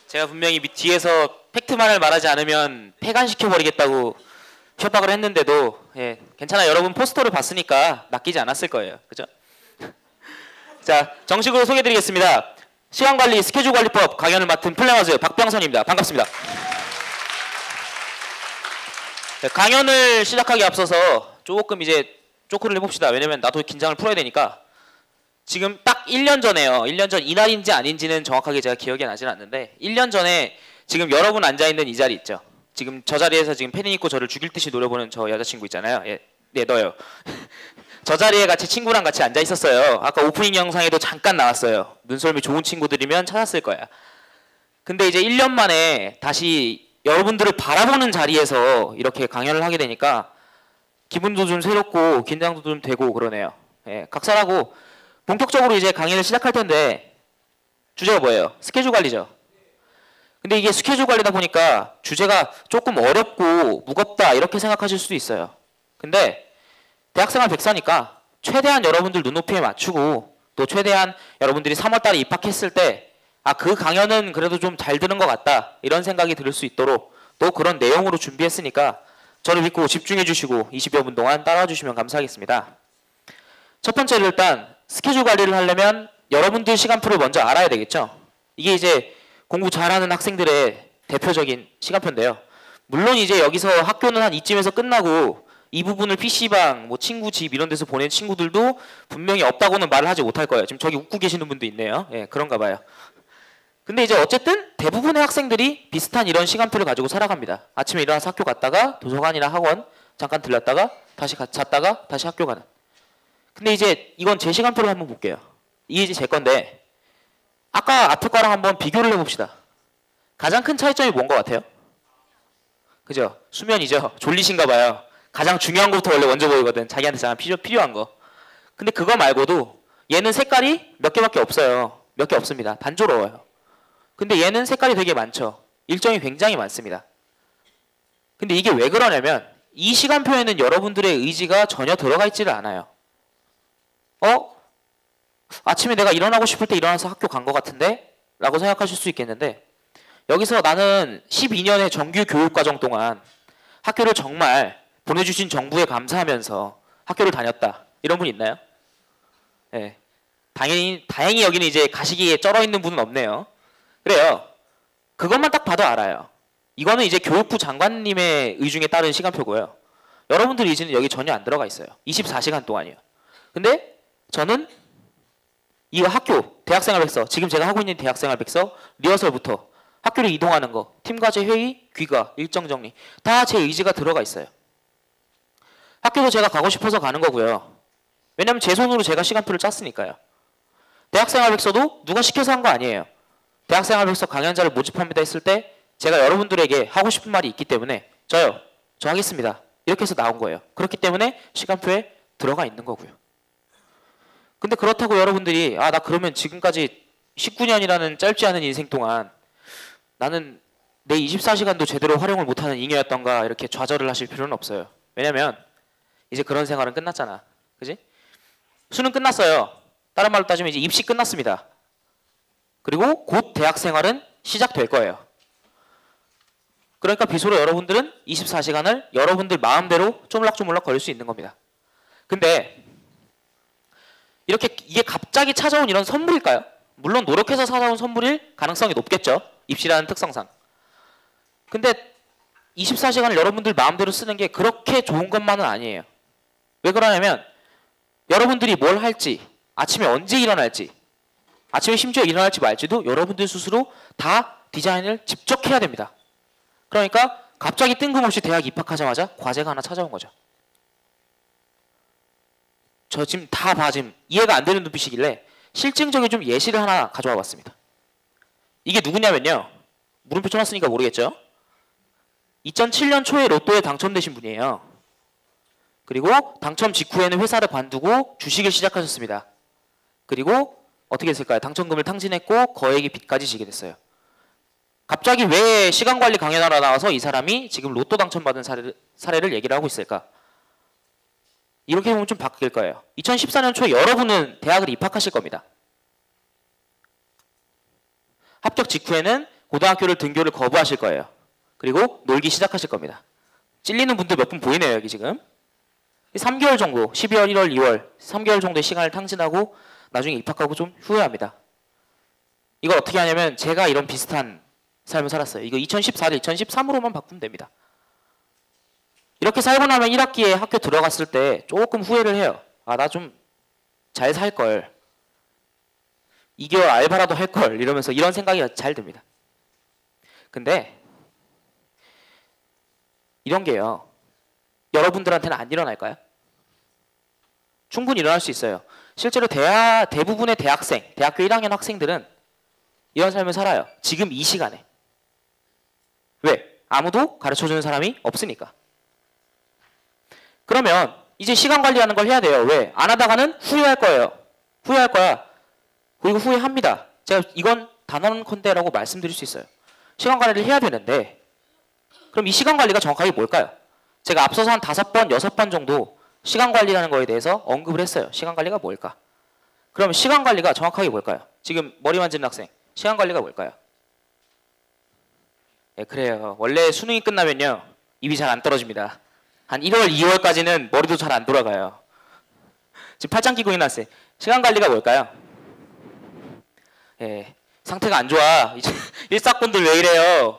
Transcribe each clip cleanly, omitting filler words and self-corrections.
제가 분명히 뒤에서 팩트만을 말하지 않으면 폐간시켜버리겠다고 협박을 했는데도 괜찮아요. 여러분 포스터를 봤으니까 낚이지 않았을 거예요. 그죠? 자, 정식으로 소개해드리겠습니다. 시간관리 스케줄관리법 강연을 맡은 플래너즈 박병선입니다. 반갑습니다. 강연을 시작하기 앞서서 조금 이제 쪼크를 해봅시다. 왜냐면 나도 긴장을 풀어야 되니까. 지금 딱 1년 전에요. 1년 전 이날인지 아닌지는 정확하게 제가 기억이 나진 않는데 1년 전에 지금 여러분 앉아있는 이 자리 있죠. 지금 저 자리에서 지금 패딩 입고 저를 죽일 듯이 노려보는 저 여자친구 있잖아요. 네, 너요. 저 자리에 같이 친구랑 같이 앉아 있었어요. 아까 오프닝 영상에도 잠깐 나왔어요. 눈썰미 좋은 친구들이면 찾았을 거야. 근데 이제 1년 만에 다시 여러분들을 바라보는 자리에서 이렇게 강연을 하게 되니까 기분도 좀 새롭고 긴장도 좀 되고 그러네요. 각설하고 본격적으로 이제 강의를 시작할 텐데 주제가 뭐예요? 스케줄 관리죠. 근데 이게 스케줄 관리다 보니까 주제가 조금 어렵고 무겁다 이렇게 생각하실 수도 있어요. 근데 대학생활 백사니까 최대한 여러분들 눈높이에 맞추고 또 최대한 여러분들이 3월달에 입학했을 때 그 강연은 그래도 좀 잘 드는 것 같다 이런 생각이 들 수 있도록 또 그런 내용으로 준비했으니까 저를 믿고 집중해 주시고 20여 분 동안 따라와 주시면 감사하겠습니다. 첫 번째로 일단 스케줄 관리를 하려면 여러분들 시간표를 먼저 알아야 되겠죠. 이게 이제 공부 잘하는 학생들의 대표적인 시간표인데요. 물론 이제 여기서 학교는 한 이쯤에서 끝나고 이 부분을 PC방, 뭐 친구 집 이런 데서 보낸 친구들도 분명히 없다고는 말을 하지 못할 거예요. 지금 저기 웃고 계시는 분도 있네요. 그런가 봐요. 근데 이제 어쨌든 대부분의 학생들이 비슷한 이런 시간표를 가지고 살아갑니다. 아침에 일어나서 학교 갔다가 도서관이나 학원 잠깐 들렀다가 다시 잤다가 다시 학교 가는. 근데 이제 이건 제 시간표를 한번 볼게요. 이게 이제 제 건데 아까 앞에 거랑 한번 비교를 해봅시다. 가장 큰 차이점이 뭔 것 같아요? 그죠? 수면이죠. 졸리신가 봐요. 가장 중요한 것부터 원래 먼저 보이거든. 자기한테 가장 필요한 거. 근데 그거 말고도 얘는 색깔이 몇 개밖에 없어요. 몇 개 없습니다. 단조로워요. 근데 얘는 색깔이 되게 많죠. 일정이 굉장히 많습니다. 근데 이게 왜 그러냐면 이 시간표에는 여러분들의 의지가 전혀 들어가 있지를 않아요. 아침에 내가 일어나고 싶을 때 일어나서 학교 간 것 같은데? 라고 생각하실 수 있겠는데 여기서 나는 12년의 정규 교육과정 동안 학교를 정말 보내주신 정부에 감사하면서 학교를 다녔다. 이런 분 있나요? 네. 다행히 여기는 이제 가시기에 쩔어 있는 분은 없네요. 그래요. 그것만 딱 봐도 알아요. 이거는 이제 교육부 장관님의 의중에 따른 시간표고요. 여러분들 의지는 여기 전혀 안 들어가 있어요. 24시간 동안이요. 근데 저는 이 학교, 대학생활 백서, 지금 제가 하고 있는 대학생활 백서, 리허설부터 학교를 이동하는 거, 팀과제 회의, 귀가, 일정 정리 다 제 의지가 들어가 있어요. 학교도 제가 가고 싶어서 가는 거고요. 왜냐면 제 손으로 제가 시간표를 짰으니까요. 대학생활 백서도 누가 시켜서 한 거 아니에요. 대학생활 백서 강연자를 모집합니다 했을 때 제가 여러분들에게 하고 싶은 말이 있기 때문에 저 하겠습니다. 이렇게 해서 나온 거예요. 그렇기 때문에 시간표에 들어가 있는 거고요. 근데 그렇다고 여러분들이 나 그러면 지금까지 19년이라는 짧지 않은 인생 동안 나는 내 24시간도 제대로 활용을 못하는 잉여였던가 이렇게 좌절을 하실 필요는 없어요. 왜냐면 이제 그런 생활은 끝났잖아. 그지? 수능 끝났어요. 다른 말로 따지면 이제 입시 끝났습니다. 그리고 곧 대학 생활은 시작될 거예요. 그러니까 비소로 여러분들은 24시간을 여러분들 마음대로 쪼물락쪼물락 걸릴 수 있는 겁니다. 근데 이게 갑자기 찾아온 이런 선물일까요? 물론 노력해서 찾아온 선물일 가능성이 높겠죠. 입시라는 특성상. 근데 24시간을 여러분들 마음대로 쓰는 게 그렇게 좋은 것만은 아니에요. 왜 그러냐면 여러분들이 뭘 할지, 아침에 언제 일어날지, 아침에 심지어 일어날지 말지도 여러분들 스스로 다 디자인을 직접 해야 됩니다. 그러니까 갑자기 뜬금없이 대학 입학하자마자 과제가 하나 찾아온 거죠. 저 지금 지금 이해가 안 되는 눈빛이길래 실증적인 좀 예시를 하나 가져와 봤습니다. 이게 누구냐면요. 물음표 쳐놨으니까 모르겠죠? 2007년 초에 로또에 당첨되신 분이에요. 그리고 당첨 직후에는 회사를 관두고 주식을 시작하셨습니다. 그리고 어떻게 됐을까요? 당첨금을 탕진했고 거액의 빚까지 지게 됐어요. 갑자기 왜 시간관리 강연하러 나와서 이 사람이 지금 로또 당첨받은 사례를 얘기를 하고 있을까? 이렇게 보면 좀 바뀔 거예요. 2014년 초에 여러분은 대학을 입학하실 겁니다. 합격 직후에는 고등학교를 등교를 거부하실 거예요. 그리고 놀기 시작하실 겁니다. 찔리는 분들 몇 분 보이네요, 여기 지금. 3개월 정도, 12월, 1월, 2월 3개월 정도의 시간을 탕진하고 나중에 입학하고 좀 후회합니다. 이걸 어떻게 하냐면 제가 이런 비슷한 삶을 살았어요. 이거 2014를 2013으로만 바꾸면 됩니다. 이렇게 살고 나면 1학기에 학교 들어갔을 때 조금 후회를 해요. 아, 나 좀 잘 살 걸. 2개월 알바라도 할 걸. 이러면서 이런 생각이 잘 듭니다. 근데 이런 게요. 여러분들한테는 안 일어날까요? 충분히 일어날 수 있어요. 실제로 대부분의 대학생, 대학교 1학년 학생들은 이런 삶을 살아요. 지금 이 시간에. 왜? 아무도 가르쳐주는 사람이 없으니까. 그러면 이제 시간 관리하는 걸 해야 돼요. 왜? 안 하다가는 후회할 거예요. 후회할 거야. 그리고 후회합니다. 제가 이건 단언컨대라고 말씀드릴 수 있어요. 시간 관리를 해야 되는데 그럼 이 시간 관리가 정확하게 뭘까요? 제가 앞서서 한 5번, 6번 정도 시간 관리라는 거에 대해서 언급을 했어요. 시간 관리가 뭘까? 그럼 시간 관리가 정확하게 뭘까요? 지금 머리 만지는 학생, 시간 관리가 뭘까요? 네, 그래요. 원래 수능이 끝나면요. 입이 잘 안 떨어집니다. 한 1월, 2월까지는 머리도 잘 안 돌아가요. 지금 팔짱 끼고 있는 학생, 시간 관리가 뭘까요? 예, 상태가 안 좋아. 이제 일사건들 왜 이래요?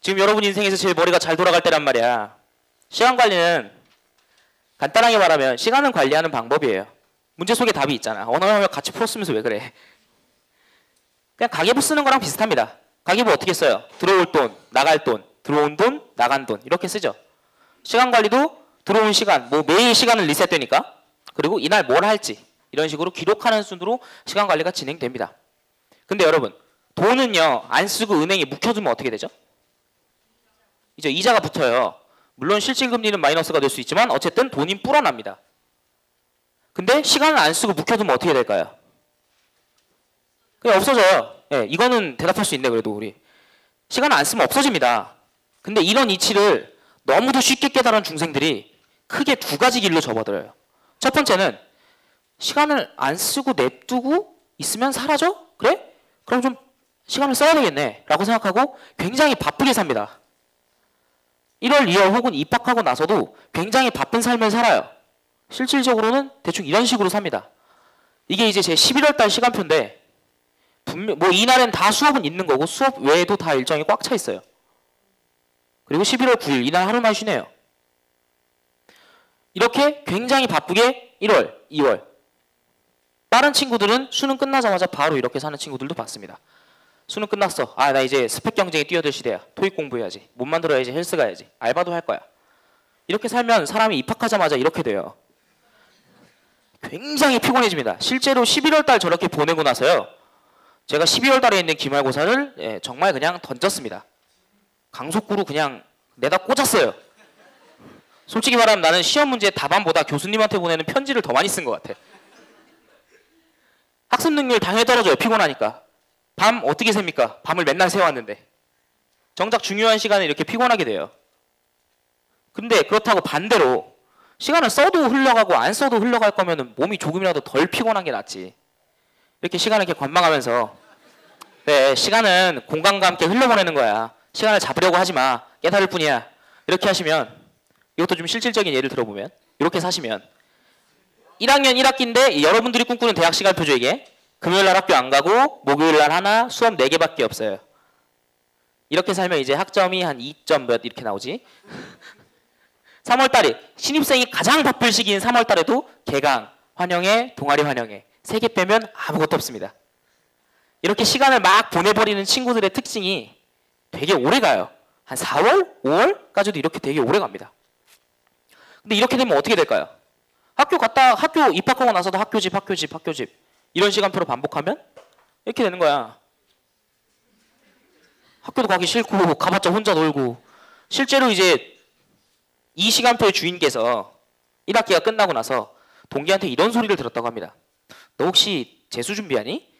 지금 여러분 인생에서 제일 머리가 잘 돌아갈 때란 말이야. 시간 관리는 간단하게 말하면 시간을 관리하는 방법이에요. 문제 속에 답이 있잖아. 언어영역 같이 풀었으면서 왜 그래? 그냥 가계부 쓰는 거랑 비슷합니다. 가계부 어떻게 써요? 들어올 돈, 나갈 돈, 들어온 돈, 나간 돈 이렇게 쓰죠. 시간 관리도 들어온 시간, 뭐 매일 시간은 리셋되니까 그리고 이날 뭘 할지 이런 식으로 기록하는 순으로 시간 관리가 진행됩니다. 근데 여러분 돈은요 안 쓰고 은행에 묵혀두면 어떻게 되죠? 이제 이자가 붙어요. 물론 실질금리는 마이너스가 될 수 있지만 어쨌든 돈이 불어납니다. 근데 시간을 안 쓰고 묵혀두면 어떻게 될까요? 그냥 없어져요. 예, 이거는 대답할 수 있네 그래도 우리. 시간을 안 쓰면 없어집니다. 근데 이런 이치를 너무도 쉽게 깨달은 중생들이 크게 2가지 길로 접어들어요. 첫 번째는 시간을 안 쓰고 냅두고 있으면 사라져? 그래? 그럼 좀 시간을 써야 되겠네 라고 생각하고 굉장히 바쁘게 삽니다. 1월, 2월 혹은 입학하고 나서도 굉장히 바쁜 삶을 살아요. 실질적으로는 대충 이런 식으로 삽니다. 이게 이제 제 11월 달 시간표인데 분명 뭐 이날엔 다 수업은 있는 거고 수업 외에도 다 일정이 꽉 차 있어요. 그리고 11월 9일 이날 하루만 쉬네요. 이렇게 굉장히 바쁘게 1월, 2월 다른 친구들은 수능 끝나자마자 바로 이렇게 사는 친구들도 봤습니다. 수능 끝났어. 아, 나 이제 스펙 경쟁에 뛰어들 시대야. 토익 공부해야지. 몸 만들어야지. 헬스 가야지. 알바도 할 거야. 이렇게 살면 사람이 입학하자마자 이렇게 돼요. 굉장히 피곤해집니다. 실제로 11월 달 저렇게 보내고 나서요. 제가 12월 달에 있는 기말고사를 정말 그냥 던졌습니다. 강속구로 그냥 내다 꽂았어요. 솔직히 말하면 나는 시험 문제 답안보다 교수님한테 보내는 편지를 더 많이 쓴 것 같아. 학습 능률 당연히 떨어져요. 피곤하니까. 밤 어떻게 셉니까? 밤을 맨날 새웠는데. 정작 중요한 시간에 이렇게 피곤하게 돼요. 근데 그렇다고 반대로 시간을 써도 흘러가고 안 써도 흘러갈 거면 몸이 조금이라도 덜 피곤한 게 낫지. 이렇게 시간을 이렇게 관망하면서 네, 시간은 공간과 함께 흘러보내는 거야. 시간을 잡으려고 하지 마. 깨달을 뿐이야. 이렇게 하시면 이것도 좀 실질적인 예를 들어보면 이렇게 사시면 1학년 1학기인데 여러분들이 꿈꾸는 대학 시간표죠 이게. 금요일날 학교 안 가고 목요일날 하나 수업 4개밖에 없어요. 이렇게 살면 이제 학점이 한 2점 몇 이렇게 나오지. 3월달에 신입생이 가장 바쁠 시기인 3월달에도 개강, 환영회, 동아리 환영회 3개 빼면 아무것도 없습니다. 이렇게 시간을 막 보내버리는 친구들의 특징이 되게 오래 가요. 한 4월? 5월까지도 이렇게 되게 오래 갑니다. 근데 이렇게 되면 어떻게 될까요? 학교 입학하고 나서도 학교집 이런 시간표로 반복하면 이렇게 되는 거야. 학교도 가기 싫고 가봤자 혼자 놀고. 실제로 이제 이 시간표의 주인께서 1학기가 끝나고 나서 동기한테 이런 소리를 들었다고 합니다. 너 혹시 재수 준비하니?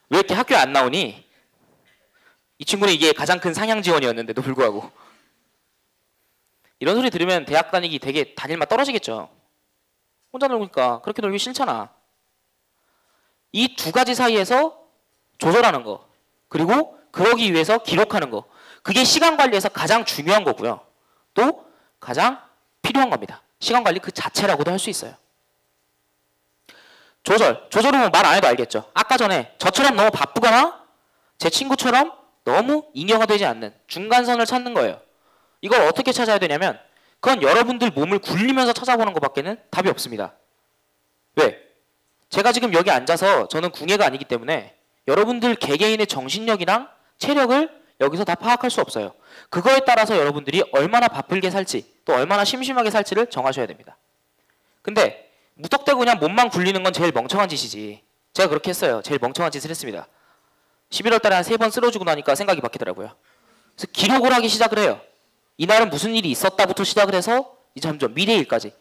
왜 이렇게 학교에 안 나오니? 이 친구는 이게 가장 큰 상향 지원이었는데도 불구하고. 이런 소리 들으면 대학 다니기 되게 다닐맛 떨어지겠죠. 혼자 놀니까 그렇게 놀기 싫잖아. 이 2가지 사이에서 조절하는 거, 그리고 그러기 위해서 기록하는 거. 그게 시간 관리에서 가장 중요한 거고요. 또 가장 필요한 겁니다. 시간 관리 그 자체라고도 할 수 있어요. 조절은 말 안 해도 알겠죠. 아까 전에 저처럼 너무 바쁘거나 제 친구처럼 너무 잉여가 되지 않는 중간선을 찾는 거예요. 이걸 어떻게 찾아야 되냐면 그건 여러분들 몸을 굴리면서 찾아보는 것밖에는 답이 없습니다. 왜? 제가 지금 여기 앉아서 저는 궁예가 아니기 때문에 여러분들 개개인의 정신력이랑 체력을 여기서 다 파악할 수 없어요. 그거에 따라서 여러분들이 얼마나 바쁘게 살지 또 얼마나 심심하게 살지를 정하셔야 됩니다. 근데 무턱대고 그냥 몸만 굴리는 건 제일 멍청한 짓이지. 제가 그렇게 했어요. 제일 멍청한 짓을 했습니다. 11월 달에 한 3번 쓰러지고 나니까 생각이 바뀌더라고요. 그래서 기록을 하기 시작을 해요. 이날은 무슨 일이 있었다부터 시작을 해서 이제 점점 미래일까지.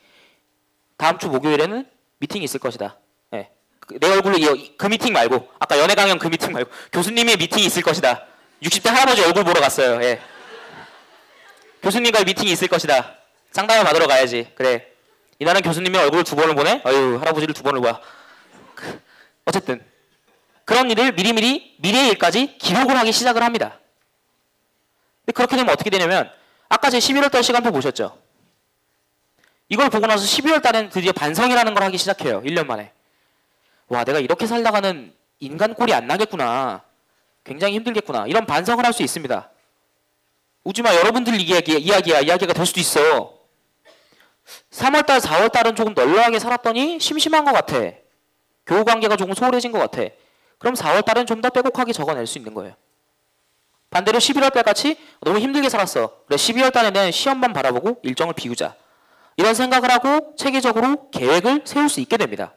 다음 주 목요일에는 미팅이 있을 것이다. 네. 내 얼굴로 그 미팅 말고 아까 연애 강연 그 미팅 말고 교수님의 미팅이 있을 것이다. 60대 할아버지 얼굴 보러 갔어요. 예. 교수님과의 미팅이 있을 것이다. 상담을 받으러 가야지. 그래. 이날은 교수님의 얼굴을 2번을 보네? 어휴, 할아버지를 2번을 봐. 어쨌든 그런 일을 미리미리 미래의 일까지 기록을 하기 시작을 합니다. 근데 그렇게 되면 어떻게 되냐면 아까 제 11월 달 시간표 보셨죠? 이걸 보고 나서 12월 달엔 드디어 반성이라는 걸 하기 시작해요. 1년 만에. 와, 내가 이렇게 살다가는 인간 꼴이 안 나겠구나. 굉장히 힘들겠구나. 이런 반성을 할 수 있습니다. 우지마 여러분들 이야기가 될 수도 있어. 3월달, 4월달은 조금 널널하게 살았더니 심심한 것 같아. 교우관계가 조금 소홀해진 것 같아. 그럼 4월달은 좀 더 빼곡하게 적어낼 수 있는 거예요. 반대로 11월달 같이 너무 힘들게 살았어. 그래 12월달에는 시험만 바라보고 일정을 비우자. 이런 생각을 하고 체계적으로 계획을 세울 수 있게 됩니다.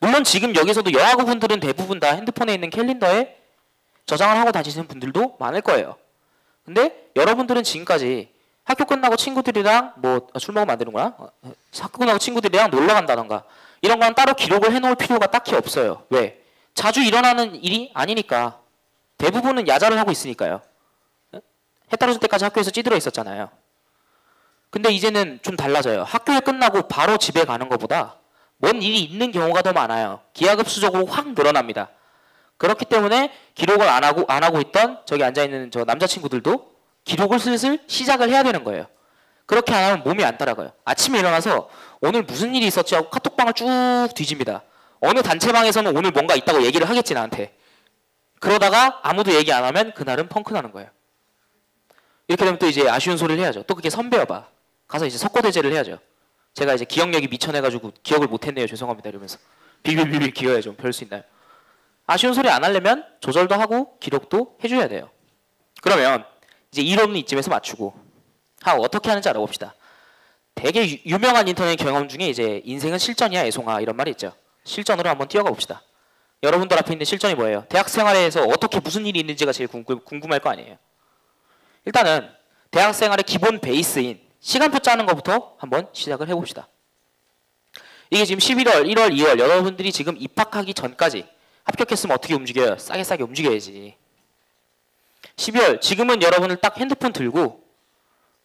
물론 지금 여기서도 여하고 분들은 대부분 다 핸드폰에 있는 캘린더에 저장을 하고 다니시는 분들도 많을 거예요. 근데 여러분들은 지금까지 학교 끝나고 친구들이랑 뭐 술 먹으면 안 되는구나. 학교 끝나고 친구들이랑 놀러 간다던가 이런 건 따로 기록을 해놓을 필요가 딱히 없어요. 왜? 자주 일어나는 일이 아니니까. 대부분은 야자를 하고 있으니까요. 해 떨어질 때까지 학교에서 찌들어 있었잖아요. 근데 이제는 좀 달라져요. 학교에 끝나고 바로 집에 가는 것보다 뭔 일이 있는 경우가 더 많아요. 기하급수적으로 확 늘어납니다. 그렇기 때문에 기록을 안 하고 있던 저기 앉아있는 저 남자친구들도 기록을 슬슬 시작을 해야 되는 거예요. 그렇게 안 하면 몸이 안 따라가요. 아침에 일어나서 오늘 무슨 일이 있었지 하고 카톡방을 쭉 뒤집니다. 어느 단체방에서는 오늘 뭔가 있다고 얘기를 하겠지 나한테. 그러다가 아무도 얘기 안 하면 그날은 펑크 나는 거예요. 이렇게 되면 또 이제 아쉬운 소리를 해야죠. 또 그게 선배여봐. 가서 이제 석고대죄를 해야죠. 제가 이제 기억력이 미천해가지고 기억을 못했네요. 죄송합니다. 이러면서 빌빌빌 기어야 좀 별 수 있나요? 아쉬운 소리 안 하려면 조절도 하고 기록도 해줘야 돼요. 그러면 이제 이론은 이쯤에서 맞추고 어떻게 하는지 알아봅시다. 되게 유명한 인터넷 경험 중에 이제 인생은 실전이야 애송아 이런 말이 있죠. 실전으로 한번 뛰어가 봅시다. 여러분들 앞에 있는 실전이 뭐예요? 대학 생활에서 어떻게 무슨 일이 있는지가 제일 궁금할 거 아니에요. 일단은 대학 생활의 기본 베이스인 시간표 짜는 것부터 한번 시작을 해봅시다. 이게 지금 11월, 1월, 2월 여러분들이 지금 입학하기 전까지 합격했으면 어떻게 움직여요? 싸게 움직여야지. 12월 지금은 여러분을 딱 핸드폰 들고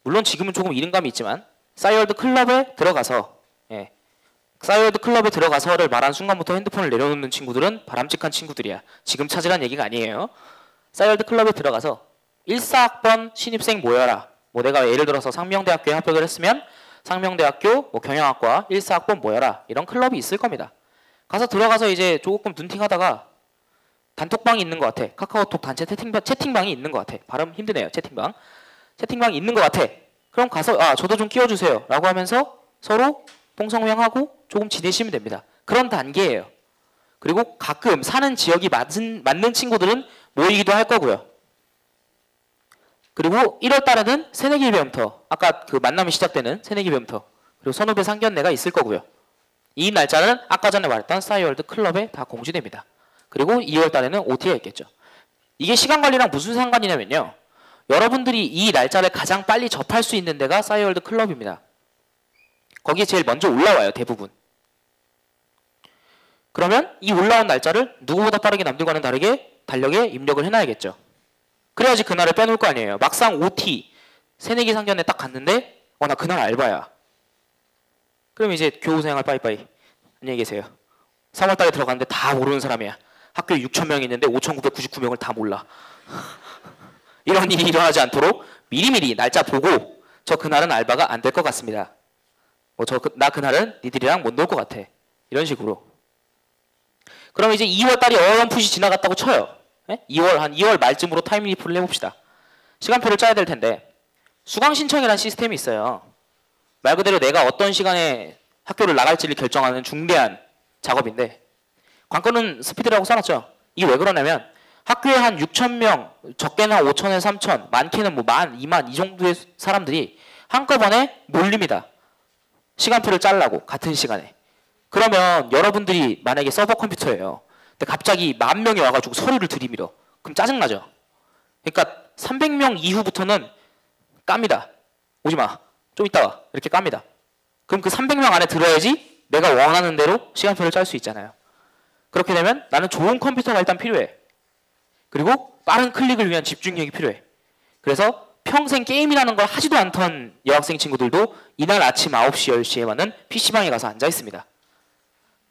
물론 지금은 조금 이른감이 있지만 싸이월드 클럽에 들어가서 싸이월드 클럽에 들어가서를 말한 순간부터 핸드폰을 내려놓는 친구들은 바람직한 친구들이야. 지금 찾으란 얘기가 아니에요. 싸이월드 클럽에 들어가서 14학번 신입생 모여라. 뭐 내가 예를 들어서 상명대학교에 합격을 했으면 상명대학교 뭐 경영학과 14학번 모여라. 이런 클럽이 있을 겁니다. 가서 들어가서 이제 조금 눈팅하다가 단톡방이 있는 것 같아. 카카오톡 단체 채팅방이 있는 것 같아. 발음 힘드네요. 채팅방이 있는 것 같아. 그럼 가서 저도 좀 끼워주세요 라고 하면서 서로 동성명하고 조금 지내시면 됩니다. 그런 단계예요. 그리고 가끔 사는 지역이 맞는 친구들은 모이기도 할 거고요. 그리고 1월 달에는 새내기 배움터, 아까 그 만남이 시작되는 새내기 배움터, 그리고 선후배 상견례가 있을 거고요. 이 날짜는 아까 전에 말했던 싸이월드 클럽에 다 공지됩니다. 그리고 2월 달에는 OT가 있겠죠. 이게 시간 관리랑 무슨 상관이냐면요. 여러분들이 이 날짜를 가장 빨리 접할 수 있는 데가 싸이월드 클럽입니다. 거기에 제일 먼저 올라와요. 대부분. 그러면 이 올라온 날짜를 누구보다 빠르게 남들과는 다르게 달력에 입력을 해놔야겠죠. 그래야지 그날을 빼놓을 거 아니에요. 막상 OT, 새내기 상견례 딱 갔는데 나 그날 알바야. 그럼 이제 교우생활 빠이빠이. 안녕히 계세요. 3월달에 들어갔는데 다 모르는 사람이야. 학교에 6,000명이 있는데 5,999명을 다 몰라. 이런 일이 일어나지 않도록 미리미리 날짜 보고 저 그날은 알바가 안 될 것 같습니다. 나 그날은 니들이랑 못 놀 것 같아. 이런 식으로. 그럼 이제 2월 달이 어렴풋이 지나갔다고 쳐요. 네? 한 2월 말쯤으로 타임리프를 해봅시다. 시간표를 짜야 될 텐데 수강 신청이라는 시스템이 있어요. 말 그대로 내가 어떤 시간에 학교를 나갈지를 결정하는 중대한 작업인데 관건은 스피드라고 써놨죠. 이게 왜 그러냐면 학교에 한 6,000명, 적게는 한 5,000에서 3,000, 많게는 뭐 10,000, 20,000 이 정도의 사람들이 한꺼번에 몰립니다. 시간표를 짜려고 같은 시간에. 그러면 여러분들이 만약에 서버 컴퓨터예요. 근데 갑자기 10,000명이 와가지고 서류를 들이밀어. 그럼 짜증나죠. 그러니까 300명 이후부터는 깝니다. 오지 마. 좀 이따 와. 이렇게 깝니다. 그럼 그 300명 안에 들어야지 내가 원하는 대로 시간표를 짤 수 있잖아요. 그렇게 되면 나는 좋은 컴퓨터가 일단 필요해. 그리고 빠른 클릭을 위한 집중력이 필요해. 그래서 평생 게임이라는 걸 하지도 않던 여학생 친구들도 이날 아침 9시, 10시에만은 PC방에 가서 앉아 있습니다.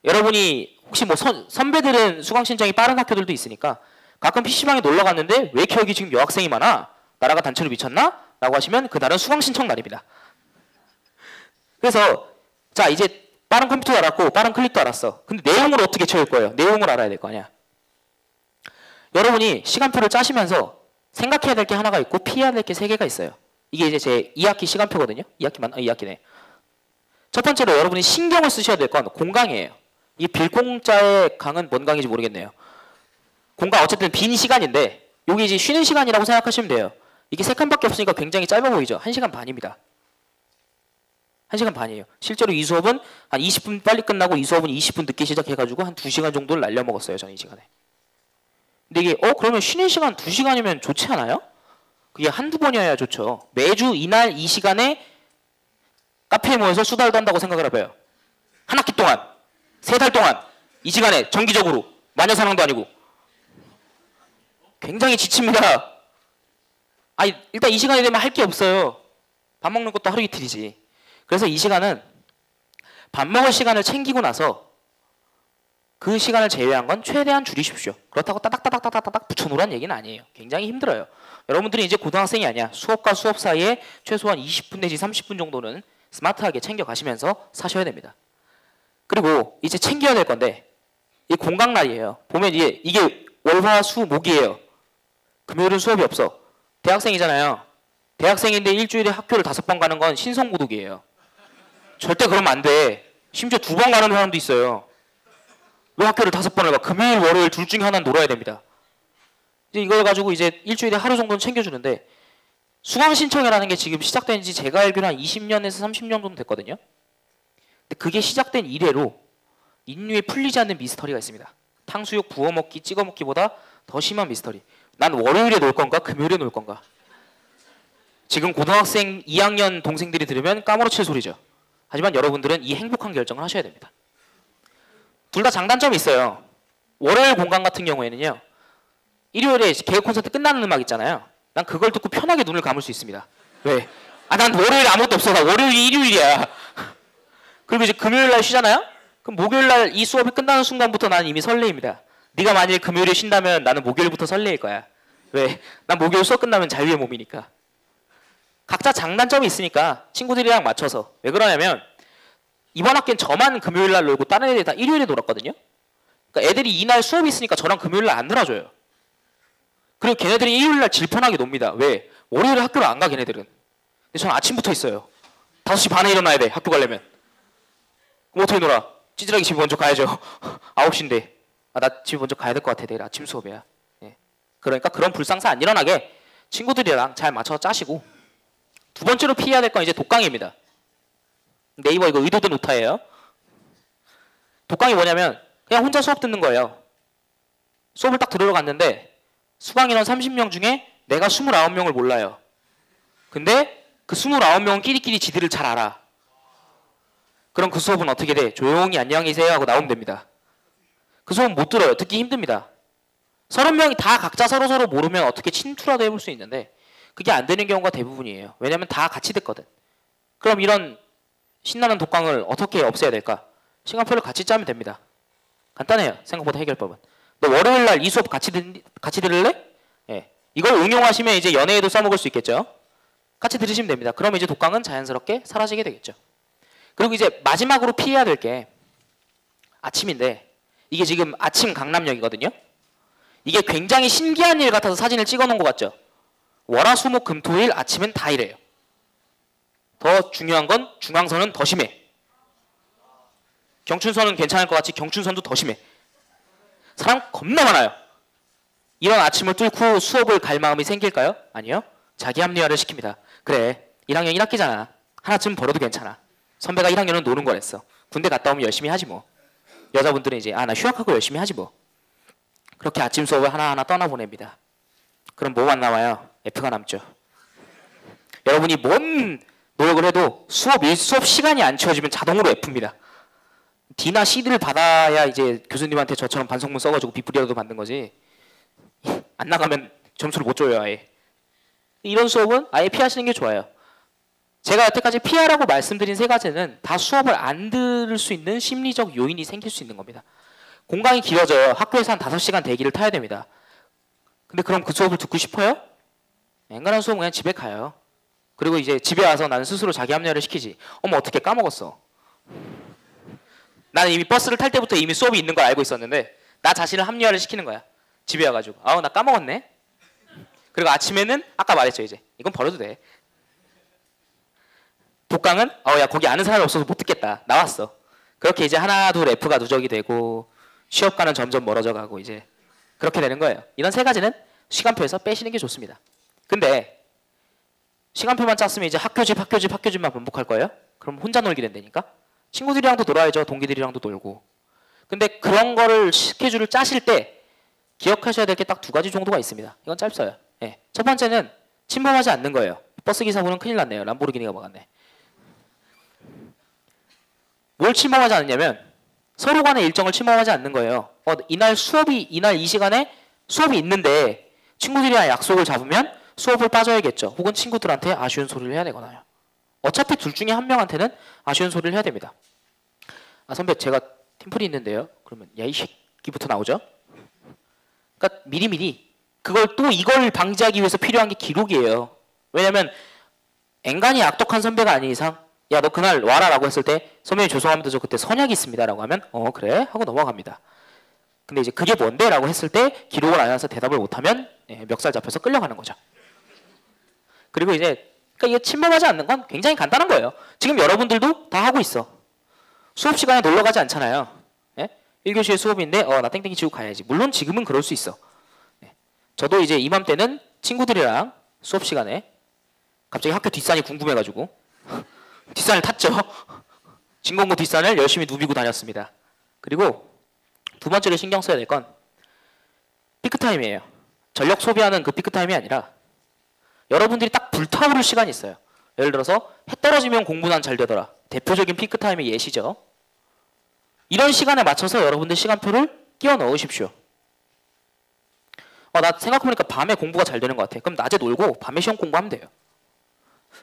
여러분이 혹시 뭐 선배들은 수강 신청이 빠른 학교들도 있으니까 가끔 PC방에 놀러 갔는데 왜 이렇게 여기 지금 여학생이 많아? 나라가 단체로 미쳤나? 라고 하시면 그날은 수강 신청 날입니다. 그래서 자 이제 빠른 컴퓨터도 알았고 빠른 클릭도 알았어. 근데 내용을 어떻게 채울 거예요? 내용을 알아야 될 거 아니야. 여러분이 시간표를 짜시면서 생각해야 될 게 하나가 있고 피해야 될 게 3개가 있어요. 이게 이제 제 2학기 시간표거든요. 2학기네. 첫 번째로 여러분이 신경을 쓰셔야 될 건 공강이에요. 이 빌공짜의 강은 뭔 강인지 모르겠네요. 공강 어쨌든 빈 시간인데 여기 이제 쉬는 시간이라고 생각하시면 돼요. 이게 3칸밖에 없으니까 굉장히 짧아 보이죠? 1시간 반입니다. 1시간 반이에요. 실제로 이 수업은 한 20분 빨리 끝나고 이 수업은 20분 늦게 시작해가지고 한 2시간 정도를 날려먹었어요. 저는 이 시간에. 근데 이게 그러면 쉬는 시간 2시간이면 좋지 않아요? 그게 한두 번이어야 좋죠. 매주 이날 이 시간에 카페에 모여서 수다를 떤다고 생각을 해봐요. 한 학기 동안 3달 동안 이 시간에 정기적으로 마녀사냥도 아니고 굉장히 지칩니다. 아니 일단 이 시간이 되면 할 게 없어요. 밥 먹는 것도 하루 이틀이지. 그래서 이 시간은 밥 먹을 시간을 챙기고 나서 그 시간을 제외한 건 최대한 줄이십시오. 그렇다고 따닥따닥따닥따닥 붙여놓으란 얘기는 아니에요. 굉장히 힘들어요. 여러분들이 이제 고등학생이 아니야. 수업과 수업 사이에 최소한 20분 내지 30분 정도는 스마트하게 챙겨가시면서 사셔야 됩니다. 그리고 이제 챙겨야 될 건데 이 공강날이에요. 보면 이게 월화 수 목이에요. 금요일은 수업이 없어. 대학생이잖아요. 대학생인데 일주일에 학교를 5번 가는 건 신성모독이에요. 절대 그러면 안 돼. 심지어 2번 가는 사람도 있어요. 왜 학교를 5번을 가? 금요일, 월요일 둘 중에 하나는 놀아야 됩니다. 이제 이걸 가지고 이제 일주일에 하루 정도는 챙겨주는데 수강 신청이라는 게 지금 시작된 지 제가 알기로 한 20년에서 30년 정도 됐거든요. 근데 그게 시작된 이래로 인류에 풀리지 않는 미스터리가 있습니다. 탕수육 부어 먹기, 찍어 먹기보다 더 심한 미스터리. 난 월요일에 놀 건가? 금요일에 놀 건가? 지금 고등학생 2학년 동생들이 들으면 까무러칠 소리죠. 하지만 여러분들은 이 행복한 결정을 하셔야 됩니다. 둘 다 장단점이 있어요. 월요일 공강 같은 경우에는요. 일요일에 개그 콘서트 끝나는 음악 있잖아요. 난 그걸 듣고 편하게 눈을 감을 수 있습니다. 왜? 난 월요일에 아무것도 없어. 나 월요일이 일요일이야. 그리고 이제 금요일 날 쉬잖아요? 그럼 목요일 날 이 수업이 끝나는 순간부터 나는 이미 설레입니다. 네가 만일 금요일에 쉰다면 나는 목요일부터 설레일 거야. 왜? 난 목요일 수업 끝나면 자유의 몸이니까. 각자 장단점이 있으니까 친구들이랑 맞춰서. 왜 그러냐면 이번 학기는 저만 금요일 날 놀고 다른 애들이 다 일요일에 놀았거든요. 그러니까 애들이 이날 수업이 있으니까 저랑 금요일 날 안 놀아줘요. 그리고 걔네들이 일요일 날 질펀하게 놉니다. 왜? 월요일에 학교를 안 가 걔네들은. 근데 저는 아침부터 있어요. 5시 반에 일어나야 돼. 학교 가려면. 그럼 어떻게 놀아? 찌질하게 집에 먼저 가야죠. 9시인데. 나 집에 먼저 가야 될 것 같아. 내일 아침 수업이야. 예. 그러니까 그런 불상사 안 일어나게 친구들이랑 잘 맞춰서 짜시고 두 번째로 피해야 될 건 이제 독강입니다. 네이버 이거 의도된 오타예요. 독강이 뭐냐면 그냥 혼자 수업 듣는 거예요. 수업을 딱 들으러 갔는데 수강 인원 30명 중에 내가 29명을 몰라요. 근데 그 29명은 끼리끼리 지들을 잘 알아. 그럼 그 수업은 어떻게 돼? 조용히 안녕히 계세요 하고 나오면 됩니다. 그 수업은 못 들어요. 듣기 힘듭니다. 30명이 다 각자 서로서로 모르면 어떻게 침투라도 해볼 수 있는데 그게 안 되는 경우가 대부분이에요. 왜냐면 다 같이 듣거든. 그럼 이런 신나는 독강을 어떻게 없애야 될까? 시간표를 같이 짜면 됩니다. 간단해요. 생각보다 해결법은. 너 월요일 날 이 수업 같이 들을래? 예. 이걸 응용하시면 이제 연애에도 써먹을 수 있겠죠. 같이 들으시면 됩니다. 그럼 이제 독강은 자연스럽게 사라지게 되겠죠. 그리고 이제 마지막으로 피해야 될 게 아침인데 이게 지금 아침 강남역이거든요. 이게 굉장히 신기한 일 같아서 사진을 찍어놓은 것 같죠. 월화수목금토일 아침은 다 이래요. 더 중요한 건 중앙선은 더 심해. 경춘선은 괜찮을 것 같이 경춘선도 더 심해. 사람 겁나 많아요. 이런 아침을 뚫고 수업을 갈 마음이 생길까요? 아니요. 자기 합리화를 시킵니다. 그래, 1학년 1학기잖아. 하나쯤 벌어도 괜찮아. 선배가 1학년은 노는 거랬어. 군대 갔다 오면 열심히 하지 뭐. 여자분들은 이제 나 휴학하고 열심히 하지 뭐. 그렇게 아침 수업을 하나하나 떠나보냅니다. 그럼 뭐가 나와요? F가 남죠. 여러분이 뭔 노력을 해도 수업 시간이 안 채워지면 자동으로 F입니다. D나 C를 받아야 이제 교수님한테 저처럼 반성문 써가지고 B플이라도 받는 거지. 안 나가면 점수를 못 줘요 아예. 이런 수업은 아예 피하시는 게 좋아요. 제가 여태까지 피하라고 말씀드린 세 가지는 다 수업을 안 들을 수 있는 심리적 요인이 생길 수 있는 겁니다. 공강이 길어져요. 학교에서 한 5시간 대기를 타야 됩니다. 근데 그럼 그 수업을 듣고 싶어요? 앵간한 수업은 그냥 집에 가요. 그리고 이제 집에 와서 나는 스스로 자기 합리화를 시키지. 어머 어떻게 까먹었어. 나는 이미 버스를 탈 때부터 이미 수업이 있는 걸 알고 있었는데 나 자신을 합리화를 시키는 거야. 집에 와가지고 아우 나 까먹었네. 그리고 아침에는 아까 말했죠 이제 이건 버려도 돼. 독강은 야 거기 아는 사람이 없어서 못 듣겠다. 나왔어. 그렇게 이제 하나 둘 F가 누적이 되고 취업과는 점점 멀어져 가고 이제 그렇게 되는 거예요. 이런 세 가지는 시간표에서 빼시는 게 좋습니다. 근데 시간표만 짰으면 이제 학교집만 반복할 거예요? 그럼 혼자 놀게 된다니까? 친구들이랑도 놀아야죠. 동기들이랑도 놀고. 근데 그런 거를 스케줄을 짜실 때 기억하셔야 될 게 딱 2가지 정도가 있습니다. 이건 짧어요. 네. 첫 번째는 침범하지 않는 거예요. 버스기사분은 큰일 났네요. 람보르기니가 막았네. 뭘 침범하지 않느냐면 서로 간의 일정을 침범하지 않는 거예요. 이날 이 시간에 수업이 있는데 친구들이랑 약속을 잡으면 수업을 빠져야겠죠. 혹은 친구들한테 아쉬운 소리를 해야 되거나요. 어차피 둘 중에 한 명한테는 아쉬운 소리를 해야 됩니다. 선배 제가 팀플이 있는데요. 그러면 야 이 새끼부터 나오죠. 그러니까 미리미리 이걸 방지하기 위해서 필요한 게 기록이에요. 왜냐면 앵간히 악독한 선배가 아닌 이상 야 너 그날 와라 라고 했을 때 선배님 죄송합니다 저 그때 선약이 있습니다 라고 하면 그래? 하고 넘어갑니다. 근데 이제 그게 뭔데? 라고 했을 때 기록을 안 해서 대답을 못하면 멱살 잡혀서 끌려가는 거죠. 그리고 이제 그러니까 이게 침범하지 않는 건 굉장히 간단한 거예요. 지금 여러분들도 다 하고 있어. 수업 시간에 놀러 가지 않잖아요. 1교시에 수업인데 나 땡땡이 치고 가야지. 물론 지금은 그럴 수 있어. 저도 이제 이맘때는 친구들이랑 수업 시간에 갑자기 학교 뒷산이 궁금해가지고 뒷산을 탔죠. 진공고 뒷산을 열심히 누비고 다녔습니다. 그리고 두 번째로 신경 써야 될 건 피크타임이에요. 전력 소비하는 그 피크타임이 아니라 여러분들이 딱 불타오를 시간이 있어요. 예를 들어서 해 떨어지면 공부 난 잘 되더라. 대표적인 피크타임의 예시죠. 이런 시간에 맞춰서 여러분들 시간표를 끼워 넣으십시오. 나 생각해보니까 밤에 공부가 잘 되는 것 같아. 그럼 낮에 놀고 밤에 시험 공부하면 돼요.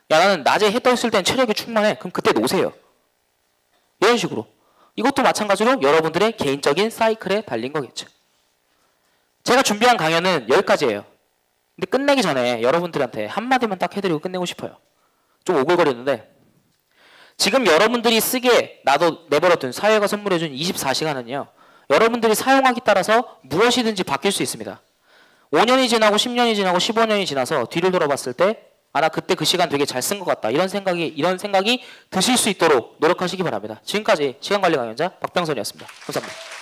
야 나는 낮에 해 떠 있을 땐 체력이 충만해. 그럼 그때 노세요. 이런 식으로. 이것도 마찬가지로 여러분들의 개인적인 사이클에 달린 거겠죠. 제가 준비한 강연은 여기까지예요. 근데 끝내기 전에 여러분들한테 한마디만 딱 해드리고 끝내고 싶어요. 좀 오글거리는데 지금 여러분들이 쓰기에 나도 내버려둔 사회가 선물해준 24시간은요. 여러분들이 사용하기 따라서 무엇이든지 바뀔 수 있습니다. 5년이 지나고 10년이 지나고 15년이 지나서 뒤를 돌아봤을 때 나 그때 그 시간 되게 잘 쓴 것 같다. 이런 생각이 드실 수 있도록 노력하시기 바랍니다. 지금까지 시간관리 강연자 박병선이었습니다. 감사합니다.